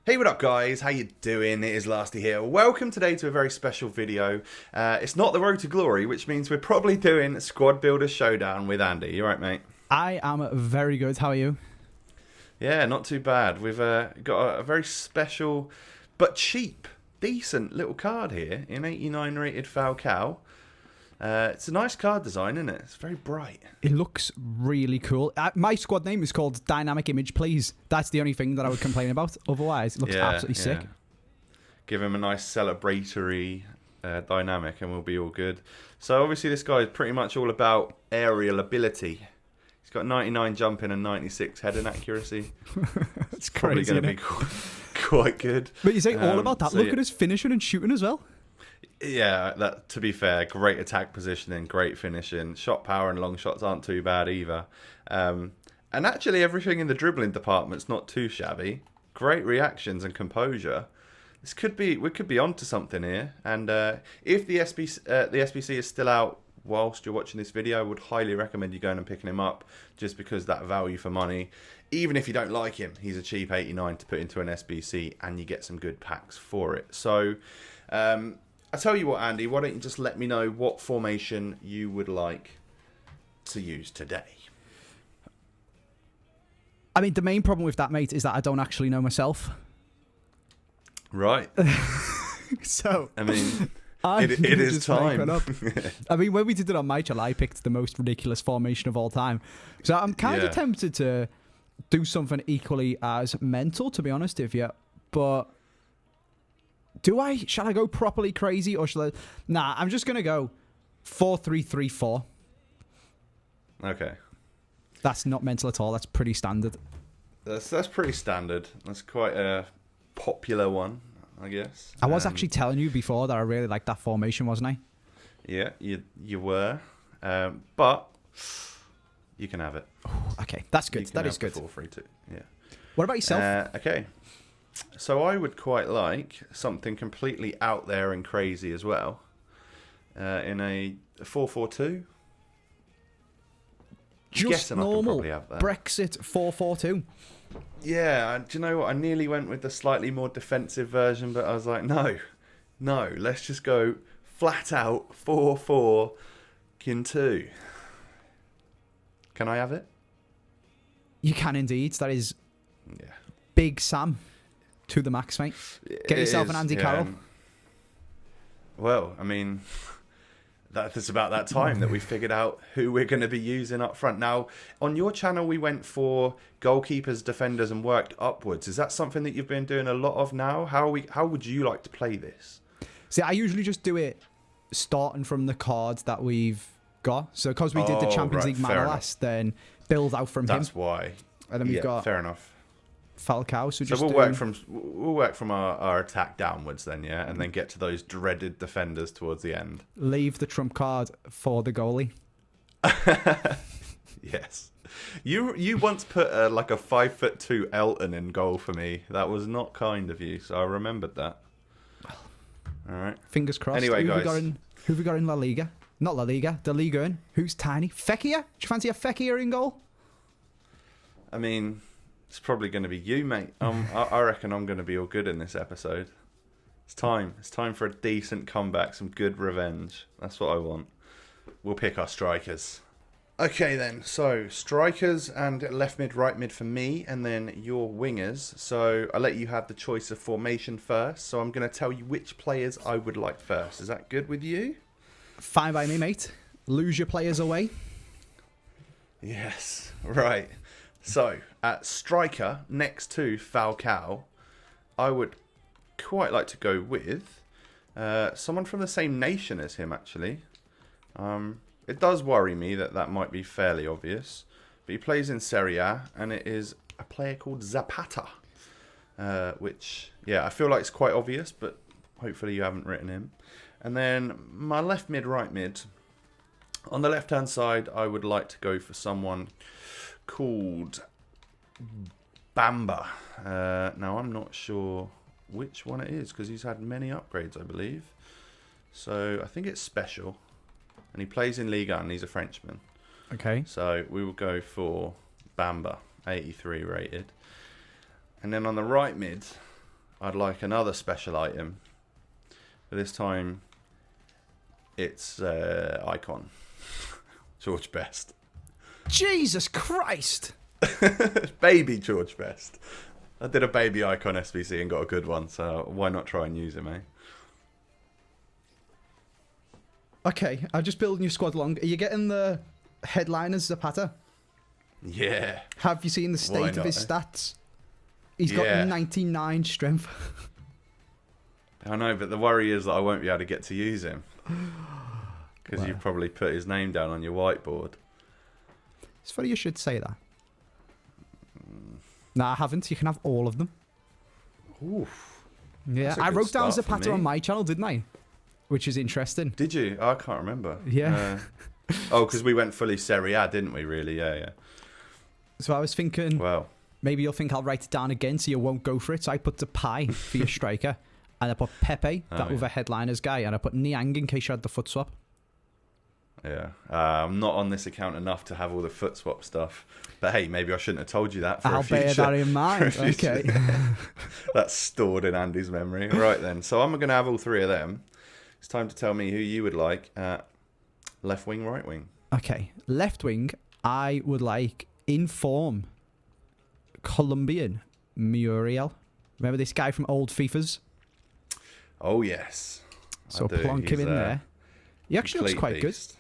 Hey, what up guys? How you doing? It is Lasty here. Welcome today to a very special video. It's not the Road to Glory, which means we're probably doing Squad Builder Showdown with Andy. You right, mate? I am very good. How are you? Yeah, not too bad. We've got a very special but cheap, decent little card here in 89 rated Falcao. It's a nice card design, isn't it? It's very bright. It looks really cool. My squad name is called Dynamic Image, please. That's the only thing that I would complain about. Otherwise, it looks absolutely sick. Give him a nice celebratory dynamic and we'll be all good. So obviously this guy is pretty much all about aerial ability. He's got 99 jumping and 96 heading accuracy. It's probably crazy, going to be quite good. But you say all about that. So Look at his finishing and shooting as well. Yeah, that to be fair, great attack positioning, great finishing. Shot power and long shots aren't too bad either. And actually everything in the dribbling department's not too shabby. Great reactions and composure. We could be onto something here. And if the SBC is still out whilst you're watching this video, I would highly recommend you going and picking him up, just because that value for money. Even if you don't like him, he's a cheap 89 to put into an SBC, and you get some good packs for it. So I tell you what, Andy, why don't you just let me know what formation you would like to use today? I mean, the main problem with that, mate, is that I don't actually know myself. Right. So, I mean, it is time. I mean, when we did it on my channel, I picked the most ridiculous formation of all time. So I'm kind of tempted to do something equally as mental, to be honest with you. But shall I go properly crazy, or shall I? Nah, I'm just going to go 4-3-3-4. Okay. That's not mental at all. That's pretty standard. That's pretty standard. That's quite a popular one, I guess. I was actually telling you before that I really liked that formation, wasn't I? Yeah, you were. But you can have it. Okay, that's good. That is good. 4-3-2. Yeah. What about yourself? Okay. So I would quite like something completely out there and crazy as well. In a 4-4-2. Just normal Brexit 4-4-2. Yeah, do you know what? I nearly went with the slightly more defensive version, but I was like, no, let's just go flat out 4-4-2. Can I have it? You can indeed. That is Big Sam to the max, mate. Get yourself an Andy Carroll. Well, I mean, it's about that time that we figured out who we're going to be using up front. Now, on your channel, we went for goalkeepers, defenders, and worked upwards. Is that something that you've been doing a lot of now? How would you like to play this? See, I usually just do it starting from the cards that we've got. So, because we did the Champions League mana last, then build out from him. That's why. And then we've got fair enough. Falcao. So we'll work from our attack downwards then, yeah, and then get to those dreaded defenders towards the end. Leave the trump card for the goalie. Yes, you once put like a 5'2" Elton in goal for me. That was not kind of you, so I remembered that. All right. Fingers crossed. Anyway, guys, who have we got in La Liga? Not La Liga. The Liga in. Who's tiny? Fekir? Do you fancy a Fekir in goal? I mean, it's probably going to be you, mate. I reckon I'm going to be all good in this episode. It's time. It's time for a decent comeback, some good revenge. That's what I want. We'll pick our strikers. Okay then, so strikers and left mid, right mid for me, and then your wingers. So I'll let you have the choice of formation first. So I'm going to tell you which players I would like first. Is that good with you? Fine by me, mate. Lose your players away. Yes, right. So, at striker, next to Falcao, I would quite like to go with someone from the same nation as him, actually. It does worry me that might be fairly obvious. But he plays in Serie A, and it is a player called Zapata. Which, yeah, I feel like it's quite obvious, but hopefully you haven't written him. And then my left mid, right mid. On the left-hand side, I would like to go for someone called Bamba. Now, I'm not sure which one it is, because he's had many upgrades, I believe. So, I think it's special. And he plays in Liga, and he's a Frenchman. Okay. So, we will go for Bamba, 83 rated. And then on the right mid, I'd like another special item. But this time, it's icon. George Best. Jesus Christ! Baby George Best. I did a baby icon SBC and got a good one, so why not try and use him, eh? Okay, I'm just building your squad along. Are you getting the headliners, Zapata? Yeah. Have you seen the state of his stats? He's got 99 strength. I know, but the worry is that I won't be able to get to use him. Because Well. you've probably put his name down on your whiteboard. It's funny you should say that. No, I haven't. You can have all of them. Oof. Yeah, I wrote down Zapata on my channel, didn't I? Which is interesting. Did you? I can't remember. Yeah. Oh, because we went fully Serie A, didn't we, really? Yeah. So I was thinking, Well, maybe you'll think I'll write it down again so you won't go for it. So I put the pie for your striker. And I put Pepe, that other headliners guy. And I put Niang in case you had the foot swap. yeah. I'm not on this account enough to have all the foot swap stuff. But hey, maybe I shouldn't have told you that for I'll a future. bear that in mind. for a future. Okay. That's stored in Andy's memory. Right then. So I'm going to have all three of them. It's time to tell me who you would like at left wing, right wing. Okay. Left wing, I would like in form Colombian Muriel. Remember this guy from old FIFAs? Oh, yes. So plonk him in there. He actually looks quite beast.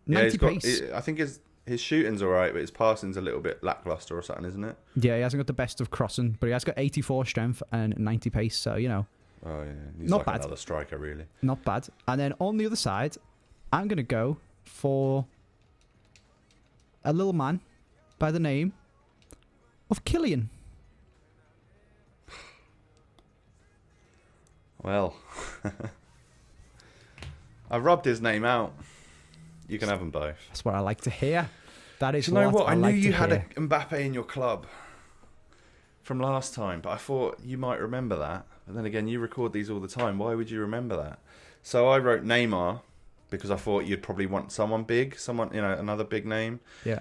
good. 90 pace. I think his shooting's all right, but his passing's a little bit lackluster or something, isn't it? Yeah, he hasn't got the best of crossing, but he has got 84 strength and 90 pace, so, you know. Oh, yeah. He's Not like bad. another striker, really. Not bad. And then on the other side, I'm going to go for a little man by the name of Killian. Well, I rubbed his name out. You can have them both. That's what I like to hear. That is Do you know what? I knew like you to had hear. a Mbappe in your club from last time, but I thought you might remember that. But then again, you record these all the time. Why would you remember that? So I wrote Neymar because I thought you'd probably want someone big, another big name. Yeah.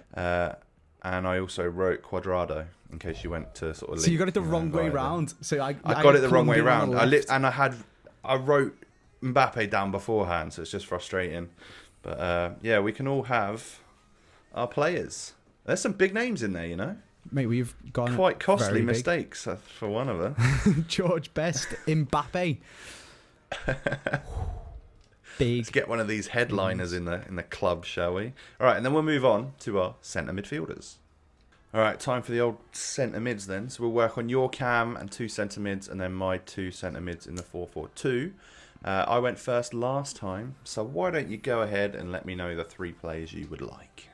And I also wrote Quadrado in case you went to sort of. So you got it the wrong way round. So I got it the wrong way Colombian on round. the left. I wrote Mbappe down beforehand, so it's just frustrating. But yeah, we can all have our players. There's some big names in there, you know. Mate, we've gone Quite costly very big. mistakes for one of them. George Best, Mbappe. Big. Let's get one of these headliners in the club, shall we? All right, and then we'll move on to our centre midfielders. All right, time for the old centre mids then. So we'll work on your cam and 2 centre mids, and then my 2 centre mids in the 4-4-2. I went first last time, so why don't you go ahead and let me know the 3 players you would like?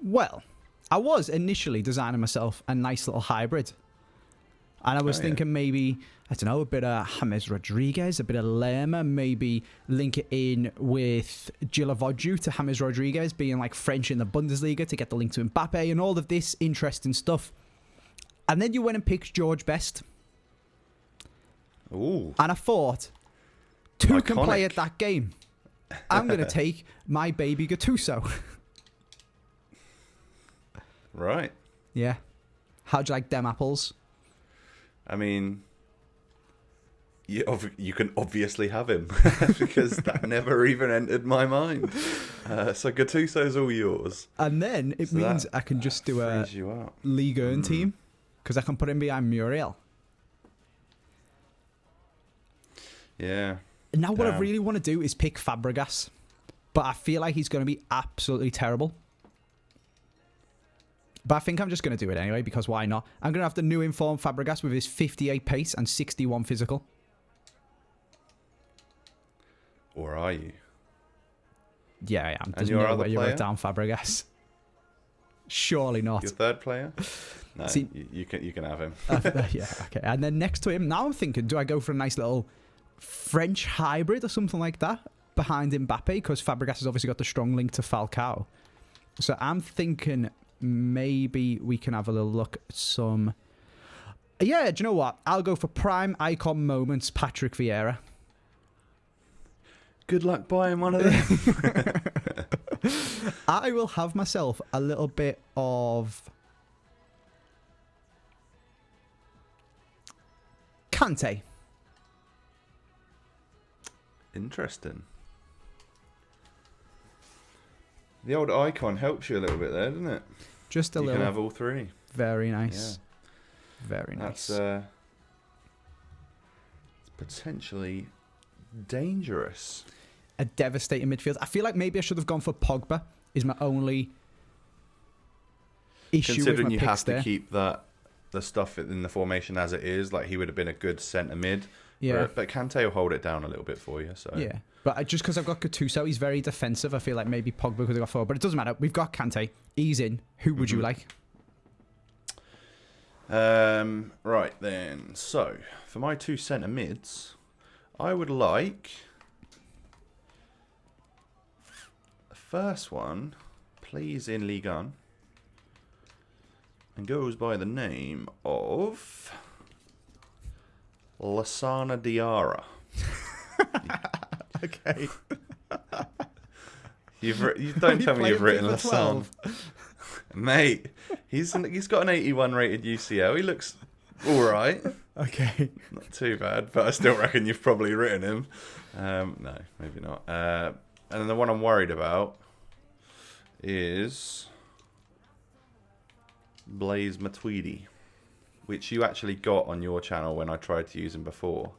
Well, I was initially designing myself a nice little hybrid. And I was thinking maybe, I don't know, a bit of James Rodriguez, a bit of Lerma, maybe link it in with Gilavodju to James Rodriguez being like French in the Bundesliga to get the link to Mbappe and all of this interesting stuff. And then you went and picked George Best. Ooh. And I thought, 2 can Iconic. play at that game. I'm going to take my baby Gattuso. Right. Yeah. How'd you like them apples? I mean, you can obviously have him because that never even entered my mind. So Gattuso's all yours. And then it means I can just do a frees you up. Ligue 1 team because I can put him behind Muriel. Yeah. And now what I really want to do is pick Fabregas, but I feel like he's going to be absolutely terrible. But I think I'm just going to do it anyway because why not? I'm going to have the new informed Fabregas with his 58 pace and 61 physical. Or are you? Yeah, I am. And There's your no other way you player? wrote down Fabregas. Surely not. Your third player? No, See- you can have him. Yeah, okay. And then next to him, now I'm thinking, do I go for a nice little French hybrid or something like that behind Mbappe? Because Fabregas has obviously got the strong link to Falcao. So I'm thinking maybe we can have a little look at some... Yeah, do you know what? I'll go for prime icon moments, Patrick Vieira. Good luck buying one of them. I will have myself a little bit of Kante. Interesting. The old icon helps you a little bit there, doesn't it? Just a you little. You can have all three. Very nice. Yeah. Very nice. That's potentially dangerous. A devastating midfield. I feel like maybe I should have gone for Pogba. Is my only issue Considering with my you picks have there. to keep the stuff in the formation as it is, like he would have been a good centre mid. Yeah. But Kante will hold it down a little bit for you. So yeah. But just because I've got Gattuso, he's very defensive. I feel like maybe Pogba could have got forward. But it doesn't matter. We've got Kante. He's in. Who would you like? Right then. So for my two centre mids, I would like the first one, plays in Ligue 1 and goes by the name of Lassana Diarra. Okay. You don't tell me you've written FIFA Lassana. 12? Mate, he's got an 81 rated UCL. He looks all right. Okay. Not too bad, but I still reckon you've probably written him. No, maybe not. And then the one I'm worried about is Blaise Matuidi, which you actually got on your channel when I tried to use him before.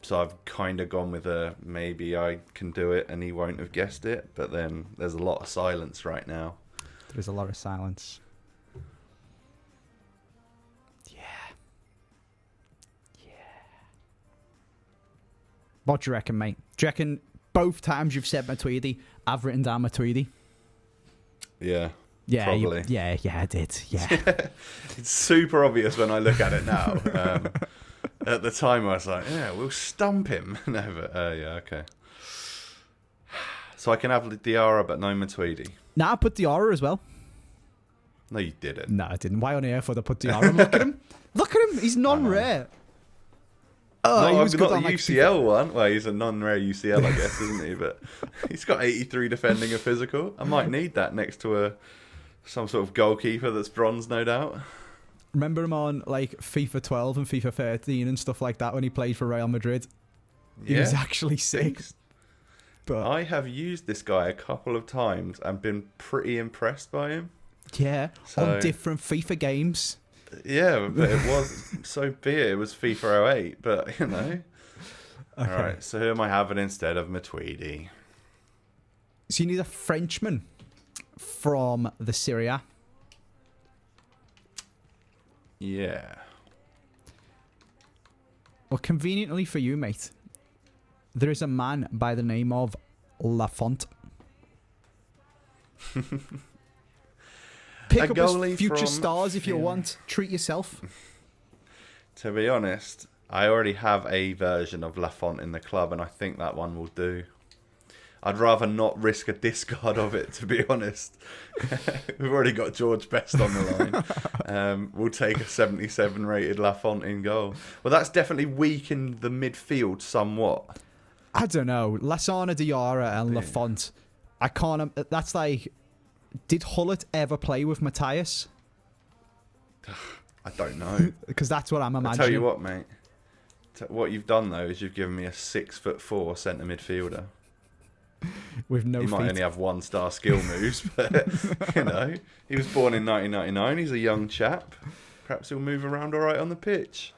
So I've kind of gone with a maybe I can do it and he won't have guessed it, but then there's a lot of silence right now. There's a lot of silence. Yeah. What do you reckon, mate? Do you reckon both times you've said Matuidi, I've written down Matuidi? Yeah. Yeah, probably. yeah, I did. Yeah. It's super obvious when I look at it now. At the time, I was like, "Yeah, we'll stump him." No, but yeah, okay. So I can have Diarra, but no Matuidi. Nah, I put Diarra as well. No, you didn't. No, I didn't. Why on earth would I put Diarra? Look at him. Look at him. He's non-rare. Oh, he no, was not good on, the like, UCL one. Well, he's a non-rare UCL, I guess, isn't he? But he's got 83 defending and physical. I might need that next to some sort of goalkeeper that's bronze, no doubt. Remember him on like FIFA 12 and FIFA 13 and stuff like that when he played for Real Madrid? He was actually sick. But I have used this guy a couple of times and been pretty impressed by him. yeah, So- on different FIFA games. Yeah, but it was so be it. It was FIFA 08, but you know. Okay. All right, so who am I having instead of Matuidi? So you need a Frenchman from the Serie A. Yeah. Well, conveniently for you, mate, there is a man by the name of Lafont. Pick up his future stars if you want. Treat yourself. To be honest, I already have a version of Lafont in the club, and I think that one will do. I'd rather not risk a discard of it, to be honest. We've already got George Best on the line. We'll take a 77 rated Lafont in goal. Well, that's definitely weakened the midfield somewhat. I don't know. Lassana Diarra and Lafont. I can't. That's like. Did Hullet ever play with Matthias? I don't know. Because that's what I'm imagining. I'll tell you what, mate. What you've done, though, is you've given me a 6'4" centre midfielder. With no He feet. might only have 1-star skill moves, but, you know, he was born in 1999. He's a young chap. Perhaps he'll move around all right on the pitch.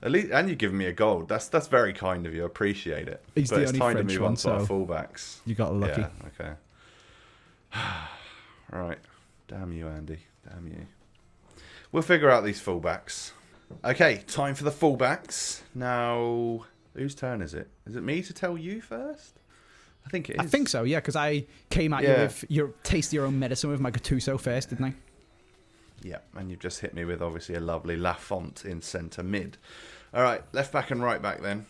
At least, and you've given me a goal. That's very kind of you. I appreciate it. He's but the it's only time French to move one, on to our so fullbacks. you got lucky. Yeah, okay. Right. Damn you, Andy. Damn you. We'll figure out these fullbacks. Okay, time for the fullbacks. Now, whose turn is it? Is it me to tell you first? I think it is. I think so, yeah, because I came at you with your taste your own medicine with my Gattuso first, didn't I? Yeah, and you've just hit me with obviously a lovely Lafont in centre mid. All right, left back and right back then.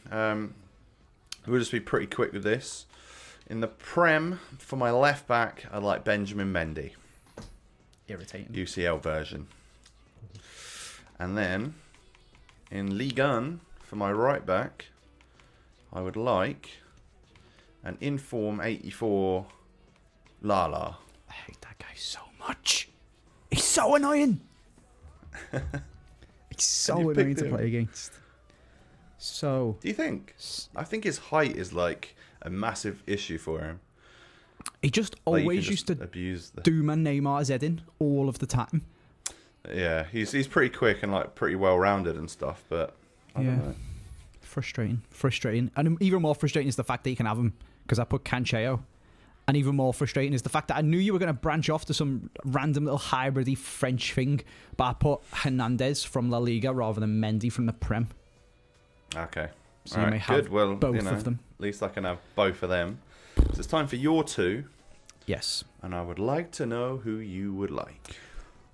We'll just be pretty quick with this. In the Prem, for my left back, I like Benjamin Mendy. Irritating. UCL version. And then, in Ligue 1, for my right back, I would like an Inform 84 Lala. I hate that guy so much. He's so annoying. He's so you annoying picked to him. play against. So Do you think? I think his height is like a massive issue for him. he just Like, you can always just used to abuse the. do my Neymar's head in all of the time. Yeah, he's pretty quick and like pretty well rounded and stuff, but I don't know. Frustrating. And even more frustrating is the fact that you can have him because I put Cancheo. And even more frustrating is the fact that I knew you were going to branch off to some random little hybridy French thing, but I put Hernandez from La Liga rather than Mendy from the Prem. Okay. So you may have good. Well, both of them. At least I can have both of them. So it's time for your two, Yes. and I would like to know who you would like.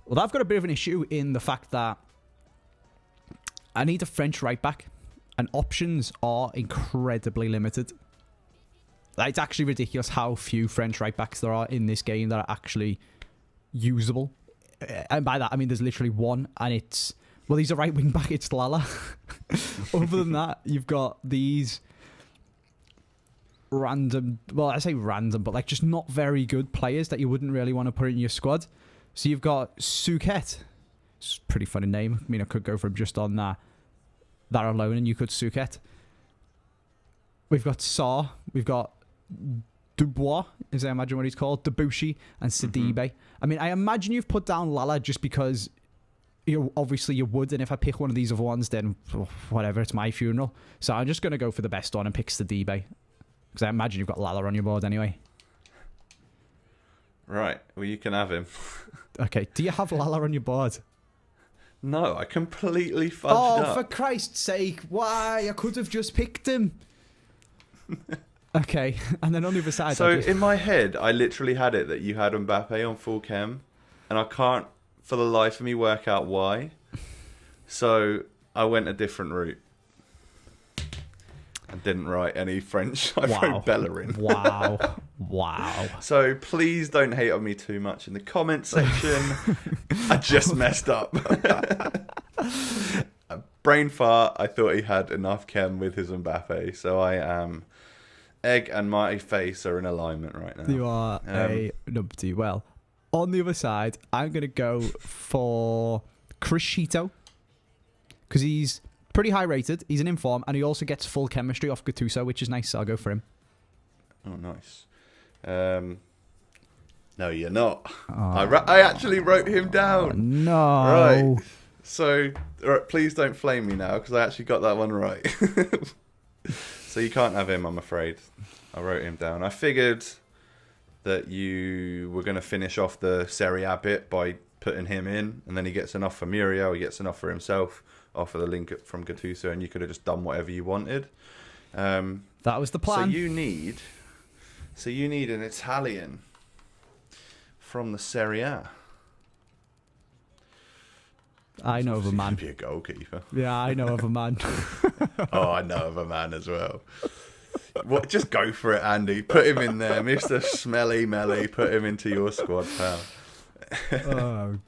Well, I've got a bit of an issue in the fact that I need a French right back, and options are incredibly limited. Like, it's actually ridiculous how few French right backs there are in this game that are actually usable. And by that, I mean there's literally one, and it's... Well, he's a right wing back, it's Lala. Other than that, you've got these random... Well, I say random, but like just not very good players that you wouldn't really want to put in your squad. So you've got Souquet. It's a pretty funny name. I mean, I could go for him just on that alone, and you could Souquet. We've got Sarr. We've got Dubois, as I imagine what he's called, Debussy, and Sidibe. I mean, I imagine you've put down Lala just because obviously you would, and if I pick one of these other ones, then whatever, it's my funeral. So I'm just going to go for the best one and pick Sidibe, because I imagine you've got Lala on your board anyway. Right. Well, you can have him. Okay. Do you have Lala on your board? No, I completely fudged up. Oh, for Christ's sake! Why? I could have just picked him. Okay, and then on the other side... So in my head, I literally had it that you had Mbappe on full chem, and I can't, for the life of me, work out why. So I went a different route. I didn't write any French. I wrote Bellerin. Wow. So please don't hate on me too much in the comment section. I just messed up. Brain fart. I thought he had enough chem with his Mbappe, so I am... Egg and my face are in alignment right now. You are a numpty. Well, on the other side, I'm going to go for Criscito, because he's pretty high rated. He's an inform, and he also gets full chemistry off Gattuso, which is nice, so I'll go for him. Oh, nice. No, you're not. I actually wrote him down. Oh, no. Right. So, please don't flame me now, because I actually got that one right. So you can't have him, I'm afraid. I wrote him down. I figured that you were going to finish off the Serie A bit by putting him in, and then he gets an offer for Muriel, he gets an offer himself, offer the link from Gattuso, and you could have just done whatever you wanted. That was the plan. So you need an Italian from the Serie A. I know of a man. Be a goalkeeper. Yeah, I know of a man. Oh, I know of a man as well. What? Just go for it, Andy. Put him in there, Mr. Smelly Melly. Put him into your squad, pal. Oh,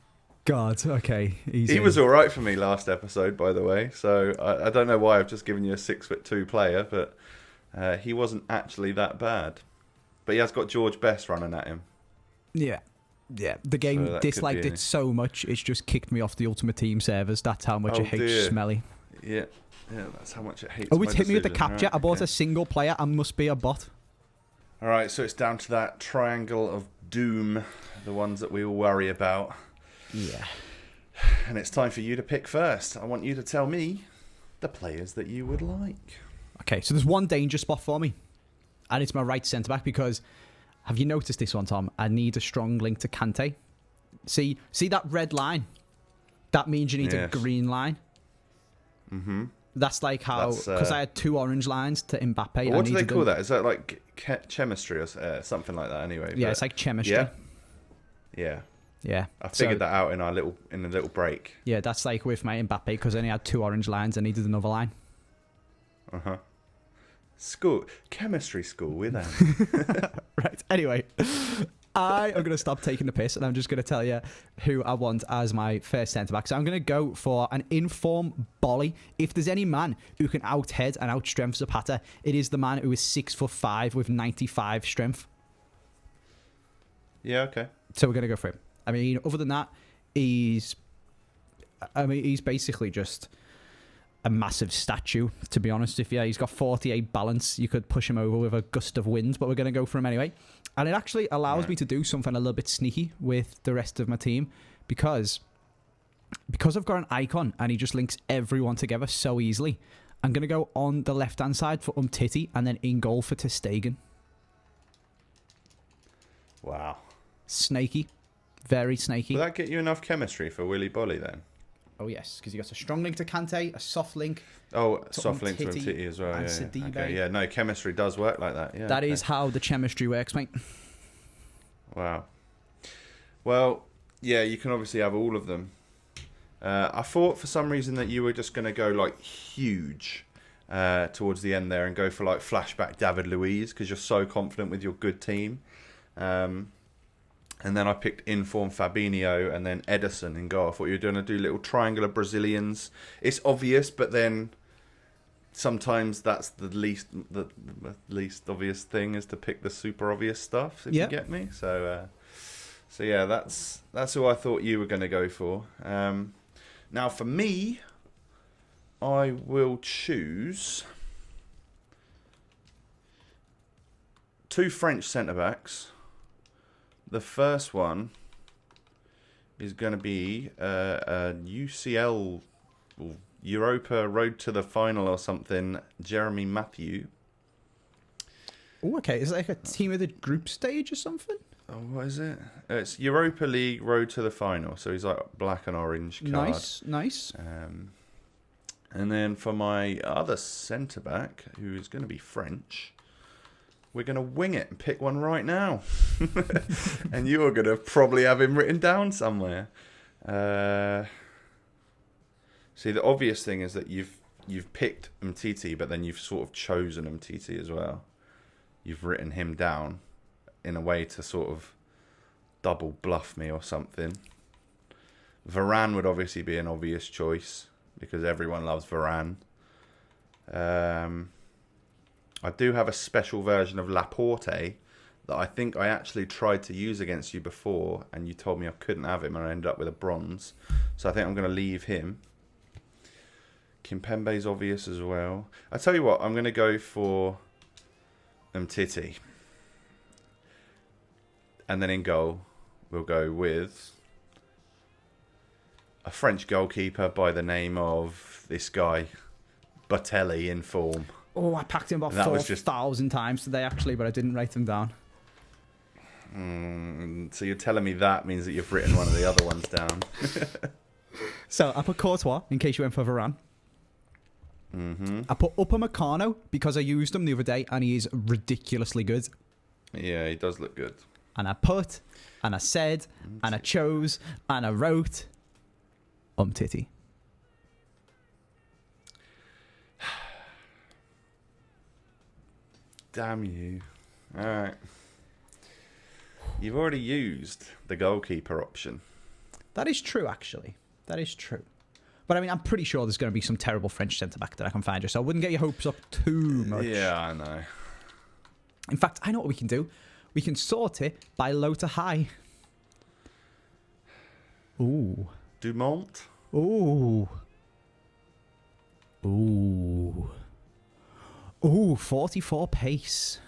God. Okay, easy. He was all right for me last episode, by the way. So I don't know why I've just given you a 6'2" player, but he wasn't actually that bad. But he has got George Best running at him. Yeah. Yeah, the game disliked it so much, it's just kicked me off the Ultimate Team servers. That's how much it hates Smelly. Yeah, that's how much it hates. Oh, it's hit me with the capture. Right, I bought a single player and must be a bot. All right, so it's down to that triangle of doom, the ones that we all worry about. Yeah. And it's time for you to pick first. I want you to tell me the players that you would like. Okay, so there's one danger spot for me, and it's my right centre-back, because... Have you noticed this one, Tom? I need a strong link to Kante. See that red line? That means you need a green line. Mm-hmm. That's like how... Because I had 2 orange lines to Mbappe. What do they call that? Is that like chemistry or something like that anyway? Yeah, it's like chemistry. Yeah. I that figured out in a little break. Yeah, that's like with my Mbappe, because I only had 2 orange lines. I needed another line. Uh-huh. Chemistry school with Andy. Right, anyway, I am going to stop taking the piss, and I'm just going to tell you who I want as my first centre-back. So I'm going to go for an inform Bolly. If there's any man who can out-head and out-strength Zapata, it is the man who is 6'5" with 95 strength. Yeah, okay. So we're going to go for him. I mean, other than that, he's I mean, he's basically just a massive statue, to be honest with you. He's got 48 balance. You could push him over with a gust of wind, but we're going to go for him anyway. And it actually allows me to do something a little bit sneaky with the rest of my team because I've got an icon and he just links everyone together so easily. I'm going to go on the left-hand side for Umtiti and then in goal for Ter Stegen. Wow. Snaky. Very snaky. Will that get you enough chemistry for Willy Bolly then? Oh, yes, because you got a strong link to Kante, a soft link. Oh, soft link to Umtiti as well. And Yeah. Sidibe. Okay, yeah, no, chemistry does work like that. Yeah. That is how the chemistry works, mate. Wow. Well, yeah, you can obviously have all of them. I thought for some reason that you were just going to go like huge towards the end there and go for like flashback David Luiz because you're so confident with your good team. And then I picked inform Fabinho and then Ederson in goal. I thought you were going to do little triangular Brazilians. It's obvious, but then sometimes that's the least obvious thing is to pick the super obvious stuff. If you get me, so yeah, that's who I thought you were going to go for. Now for me, I will choose 2 French centre backs. The first one is going to be a UCL or Europa Road to the Final or something, Jeremy Matthew. Oh, okay. Is it like a team of the group stage or something? Oh, what is it? It's Europa League Road to the Final. So he's like black and orange card. Nice. And then for my other centre-back, who is going to be French, we're going to wing it and pick one right now. And you're going to probably have him written down somewhere. See, the obvious thing is that you've picked Umtiti, but then you've sort of chosen Umtiti as well. You've written him down in a way to sort of double bluff me or something. Varane would obviously be an obvious choice because everyone loves Varane. I do have a special version of Laporte that I think I actually tried to use against you before and you told me I couldn't have him and I ended up with a bronze. So I think I'm going to leave him. Kimpembe's obvious as well. I tell you what, I'm going to go for Umtiti. And then in goal, we'll go with a French goalkeeper by the name of this guy, Batelli in form. Oh, I packed him about 4,000 times today, actually, but I didn't write them down. So you're telling me that means that you've written one of the other ones down. So I put Courtois, in case you went for Varane. I put Upamecano, because I used him the other day, and he is ridiculously good. Yeah, he does look good. And I put, and I said, and I chose, and I wrote Umtiti. Damn you. Alright. You've already used the goalkeeper option. That is true, actually. That is true. But I mean, I'm pretty sure there's going to be some terrible French centre-back that I can find you, so I wouldn't get your hopes up too much. Yeah, I know. In fact, I know what we can do. We can sort it by low to high. Ooh. Dumont? Ooh. Ooh. Ooh, 44 pace.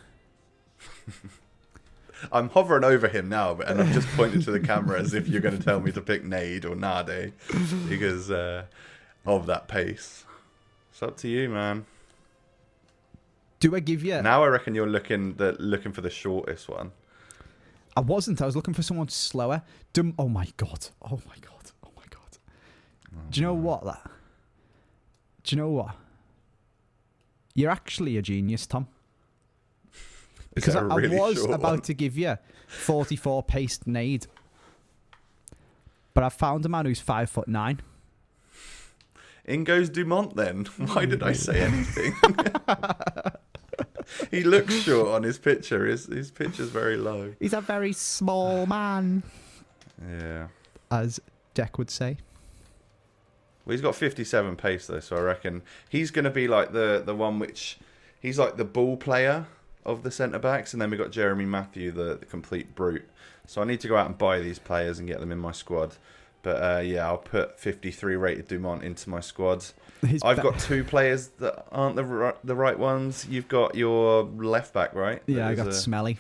I'm hovering over him now, and I'm just pointing to the camera as if you're going to tell me to pick Nade or Nade because of that pace. It's up to you, man. Do I give you... Now I reckon you're looking for the shortest one. I wasn't. I was looking for someone slower. Oh, my God. Oh, my God. Oh, my God. Do you know what? Do you know what? You're actually a genius, Tom. Because I was about to give you 44 paced Nade. But I found a man who's 5'9". In goes Dumont then. Why did I say anything? He looks short on his picture. His picture's very low. He's a very small man. Yeah. As Deck would say. Well, he's got 57 pace though, so I reckon he's going to be like the one which... He's like the ball player of the centre-backs, and then we've got Jeremy Matthew, the complete brute. So I need to go out and buy these players and get them in my squad. But yeah, I'll put 53 rated Dumont into my squad. I've got 2 players that aren't the right ones. You've got your left back, right? Yeah, I got Smelly.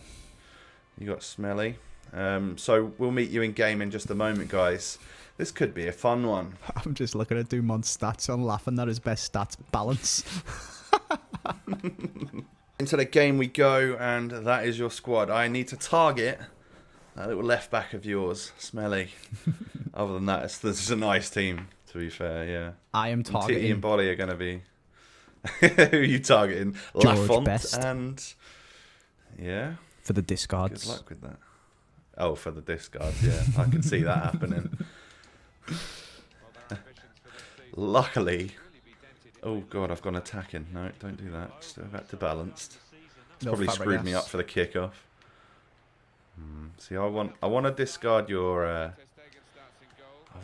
You got Smelly. So we'll meet you in game in just a moment, guys. This could be a fun one. I'm just looking at Dumont's stats and laughing at his best stats. Balance. Into the game we go, and that is your squad. I need to target that little left back of yours, Smelly. Other than that, this is a nice team, to be fair, yeah. I am targeting... Titty and Bolly are going to be... Who are you targeting? George Lafont Best. And... Yeah. For the discards. Good luck with that. Oh, for the discards, yeah. I can see that happening. Luckily... Oh, God, I've gone attacking. No, don't do that. Just go back to balanced. It's No probably screwed Fabregas. me up for the kickoff. See, I want to discard your... I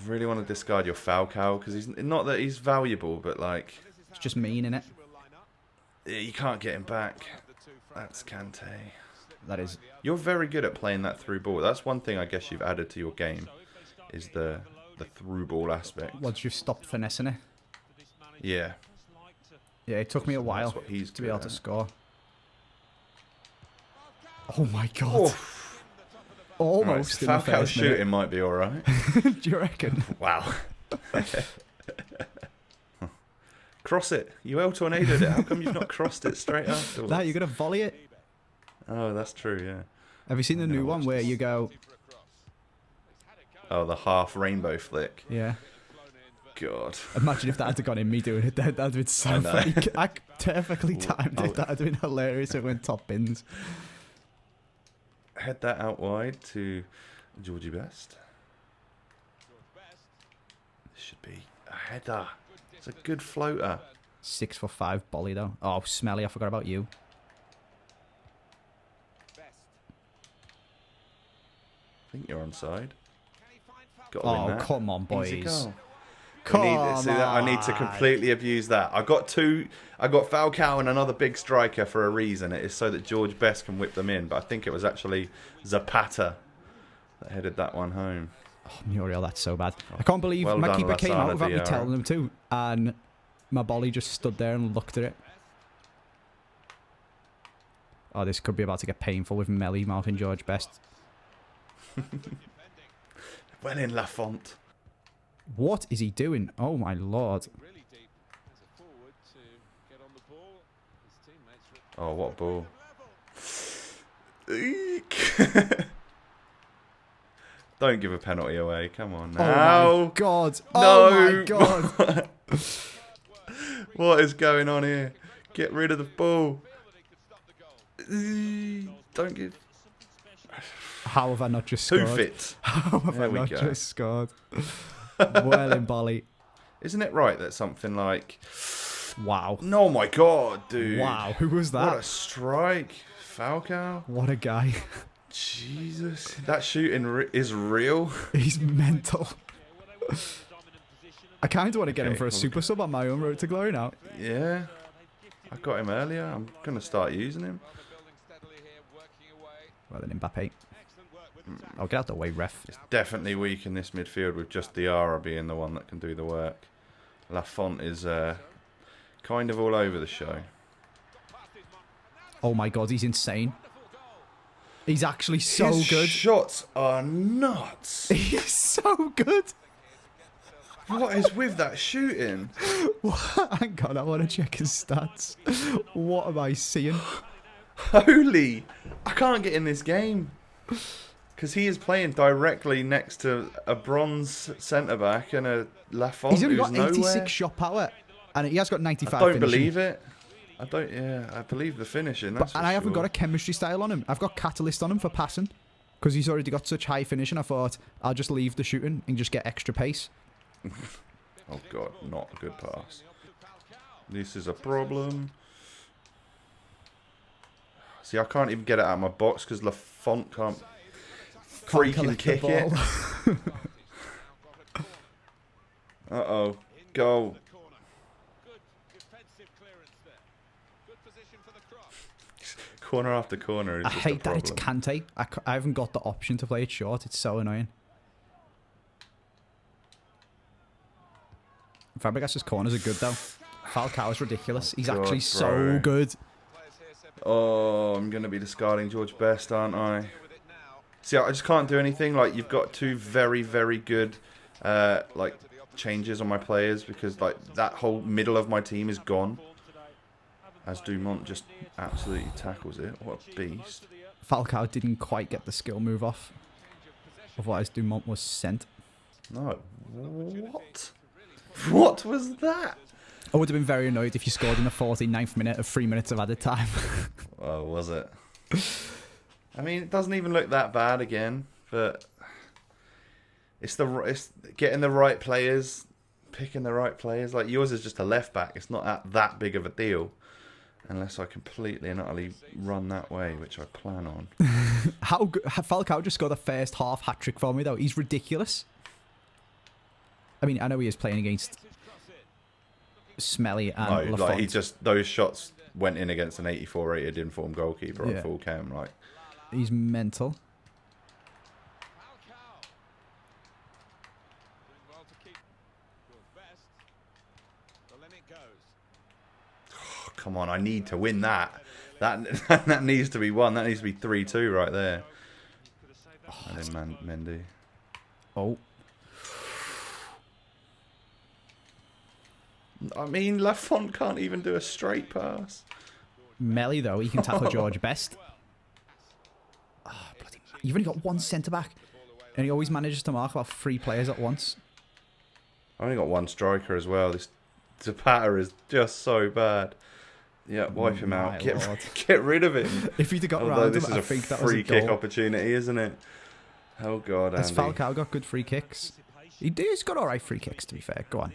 really want to discard your Falcao, because he's not that he's valuable, but like... It's just mean, innit? Yeah, you can't get him back. That's Kante. That is... You're very good at playing that through ball. That's one thing I guess you've added to your game, is the through ball aspect. Once you've stopped finessing it. Yeah. Yeah, it took me a while What he's to be able to good at. score. Oh my god. Almost in the Falcao's first minute. shooting might be alright. Do you reckon? Wow. Cross it. UEL tornadoed it. How come you've not crossed it straight afterwards? No, you're going to volley it. Oh, that's true, yeah. Have you seen the I'm gonna new one watch where this. you go... Oh, the half rainbow flick. Yeah. God. Imagine if that had gone in me doing it. That'd been so I know. funny. I perfectly timed Oh. it. That'd been hilarious. It went top bins. Head that out wide to Georgie Best. This should be a header. It's a good floater. 6'5" Bolly though. Oh, Smelly, I forgot about you. I think you're onside. Got to Oh, win that. come on, Easy boys. goal. Come I need to completely abuse that. I got Falcao and another big striker for a reason. It is so that George Best can whip them in. But I think it was actually Zapata that headed that one home. Oh, Muriel, that's so bad. I can't believe Well my done, keeper came Lasana out without me Diarra. telling him to, and my Bolly just stood there and looked at it. Oh, this could be about to get painful with Melly mouthing George Best. Well in Lafont. What is he doing? Oh my lord. Oh, what a ball. Eek. Don't give a penalty away. Come on now. Oh my god. No. Oh my god. What is going on here? Get rid of the ball. Don't give... How have I not just scored? Who fits? How have There I we not go. just scored? Well in Bolly. Isn't it right that something like... Wow. Oh my god, dude. Wow. Who was What a that? strike. Falcao. What a guy. Jesus. That shooting is real. He's mental. I kind of want to get him Okay, for a cool. super sub on my own road to glory now. Yeah. I got him earlier. I'm going to start using him. Well then, Mbappe. I'll get out the way, ref. It's definitely weak in this midfield with just Diarra being the one that can do the work. Lafont is kind of all over the show. Oh my god, he's insane. He's actually so His good. shots are nuts. He's so good. What is with that shooting? Hang on, I want to check his stats. What am I seeing? Holy. I can't get in this game. Because he is playing directly next to a bronze centre-back and a Lafont He's only who's got 86 nowhere. shot power. And he has got 95 I don't finishing. believe it. I believe the finishing. That's And I haven't got a chemistry style on him. I've got catalyst on him for passing. Because he's already got such high finishing. I thought, I'll just leave the shooting and just get extra pace. Oh god, not a good pass. This is a problem. See, I can't even get it out of my box because Lafont can't freaking collect the kick it. ball. Uh-oh. Goal. Corner after corner is I just hate a that it's problem. Kante. I haven't got the option to play it short. It's so annoying. Fabregas' corners are good, though. Falcao is ridiculous. He's God, actually bro. so good. Oh, I'm going to be discarding George Best, aren't I? See, I just can't do anything. Like, you've got two very, very good, like, changes on my players because, like, that whole middle of my team is gone. As Dumont just absolutely tackles it. What a beast. Falcao didn't quite get the skill move off. Otherwise, Dumont was sent. No. What? What was that? I would have been very annoyed if you scored in the 49th minute of 3 minutes of added time. Oh, was it? I mean, it doesn't even look that bad again, but it's getting the right players, picking the right players. Like, yours is just a left back. It's not that big of a deal. Unless I completely and utterly run that way, which I plan on. How good, Falcao just scored a first half hat-trick for me, though. He's ridiculous. I mean, I know he is playing against Smelly and Lafont. Like, those shots went in against an 84 rated informed goalkeeper on full cam. Like, he's mental. Come on, I need to win that. That needs to be one. That needs to be 3-2 right there. And then Mendy. Oh. I mean, Lafont can't even do a straight pass. Melly, though, he can tackle George Best. Oh, bloody, you've only got one centre-back. And he always manages to mark about 3 players at once. I've only got one striker as well. This Zapata is just so bad. Yeah, wipe him out. Get rid of him. If he'd have got Although round this him, is I a think that was a free kick goal. opportunity, isn't it? Oh, God, Andy. Has Falcao got good free kicks? He's got alright free kicks, to be fair. Go on.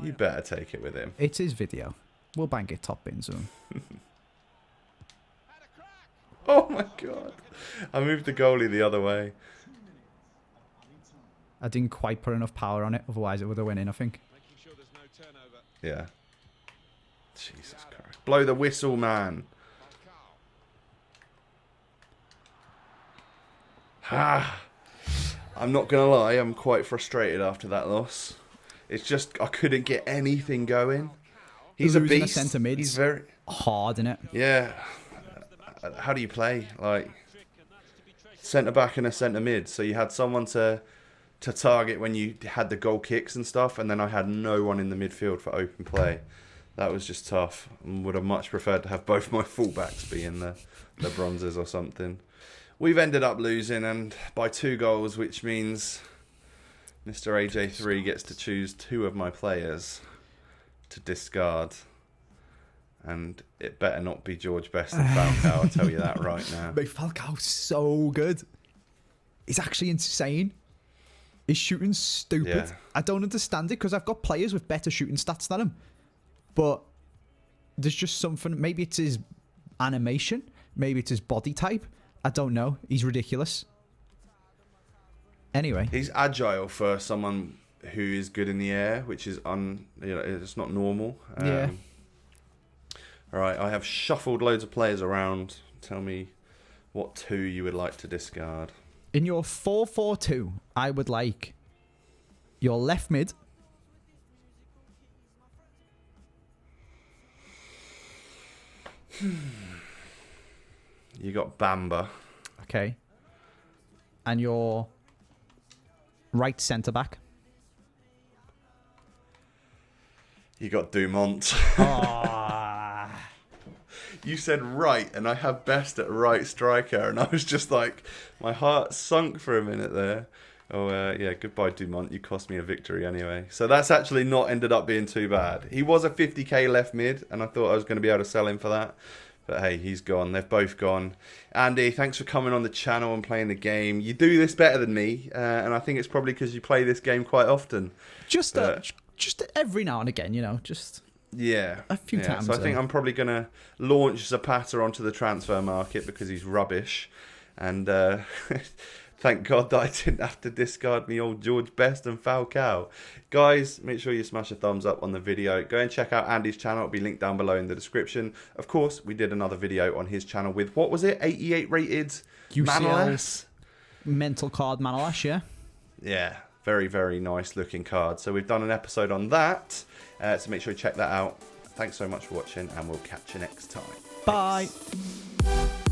You better take it with him. It's his video. We'll bang it top bin soon. Oh, my God. I moved the goalie the other way. I didn't quite put enough power on it, otherwise it would have went in, I think. Yeah. Jesus Christ. Blow the whistle, man. I'm not going to lie, I'm quite frustrated after that loss. It's just, I couldn't get anything going. He's a beast. Centre mid. He's very hard, innit? Yeah. How do you play? Like, centre back and a centre mid. So you had someone to target when you had the goal kicks and stuff, and then I had no one in the midfield for open play. That was just tough. And would have much preferred to have both my fullbacks be in the bronzes or something. We've ended up losing, and by 2 goals, which means Mr. AJ3 gets to choose 2 of my players to discard. And it better not be George Best and Falcao, I'll tell you that right now. Mate, Falcao's so good. He's actually insane. His shooting's stupid. Yeah. I don't understand it because I've got players with better shooting stats than him. But there's just something. Maybe it's his animation. Maybe it's his body type. I don't know. He's ridiculous. Anyway. He's agile for someone who is good in the air, which is it's not normal. Yeah. All right, I have shuffled loads of players around. Tell me what 2 you would like to discard. In your 4-4-2, I would like your left mid. You got Bamba. Okay. And your right centre-back. You got Dumont. You said right, and I have Best at right striker, and I was just like, my heart sunk for a minute there. Oh, yeah, goodbye, Dumont. You cost me a victory anyway. So that's actually not ended up being too bad. He was a 50k left mid, and I thought I was going to be able to sell him for that. But hey, he's gone. They've both gone. Andy, thanks for coming on the channel and playing the game. You do this better than me, and I think it's probably because you play this game quite often. Just every now and again, you know, just... Yeah. A few times. So I think I'm probably going to launch Zapata onto the transfer market because he's rubbish. And thank God that I didn't have to discard me old George Best and Falcao. Guys, make sure you smash a thumbs up on the video. Go and check out Andy's channel. It'll be linked down below in the description. Of course, we did another video on his channel with, what was it? 88 rated UCL Manolas? mental card Manolas, yeah? Yeah. Very, very nice looking card. So we've done an episode on that. So make sure you check that out. Thanks so much for watching, and we'll catch you next time. Bye. Thanks.